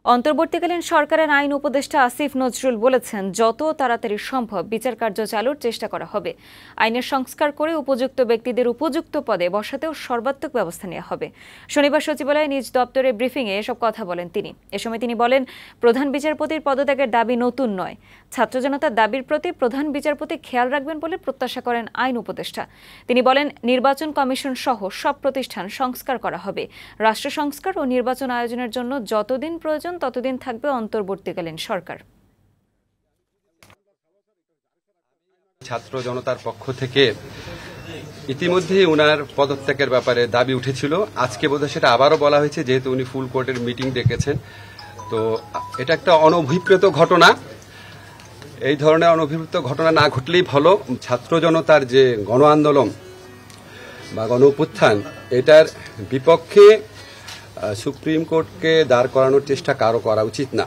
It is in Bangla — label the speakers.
Speaker 1: অন্তর্বর্তীকালীন সরকারের আইন উপদেষ্টা আসিফ নজরুল বলেছেন, যত তাড়াতাড়ি সম্ভব বিচার কার্য চালুর চেষ্টা করা হবে। আইনের সংস্কার করে উপযুক্ত ব্যক্তিদের উপযুক্ত পদে বসাতেও সর্বাত্মক ব্যবস্থা নেওয়া হবে। শনিবার সচিবালয়ে নিজ দপ্তরে ব্রিফিংয়ে এসব কথা বলেন তিনি। এ সময় তিনি বলেন, প্রধান বিচারপতির পদত্যাগের দাবি নতুন নয়। ছাত্র জনতার দাবির প্রতি প্রধান বিচারপতি খেয়াল রাখবেন বলে প্রত্যাশা করেন আইন উপদেষ্টা। তিনি বলেন, নির্বাচন কমিশন সহ সব প্রতিষ্ঠান সংস্কার করা হবে। রাষ্ট্র সংস্কার ও নির্বাচন আয়োজনের জন্য যতদিন প্রয়োজন ততদিন থাকবে অন্তর্বর্তীকালীন সরকার।
Speaker 2: ছাত্র জনতার পক্ষ থেকে ইতিমধ্যেই উনার পদত্যাগের ব্যাপারে দাবি উঠেছিল। আজকে বোধহয় সেটা আবারও বলা হয়েছে, যেহেতু উনি ফুল কোর্টের মিটিং ডেকেছেন। তো এটা একটা অনভিপ্রেত ঘটনা। এই ধরনের অনভিপ্রেত ঘটনা না ঘটলেই ভালো। ছাত্র জনতার যে গণ আন্দোলন বা গণ অভ্যুত্থান, এটার বিপক্ষে সুপ্রিম কোর্টকে দাঁড় করানোর চেষ্টা কারো করা উচিত না।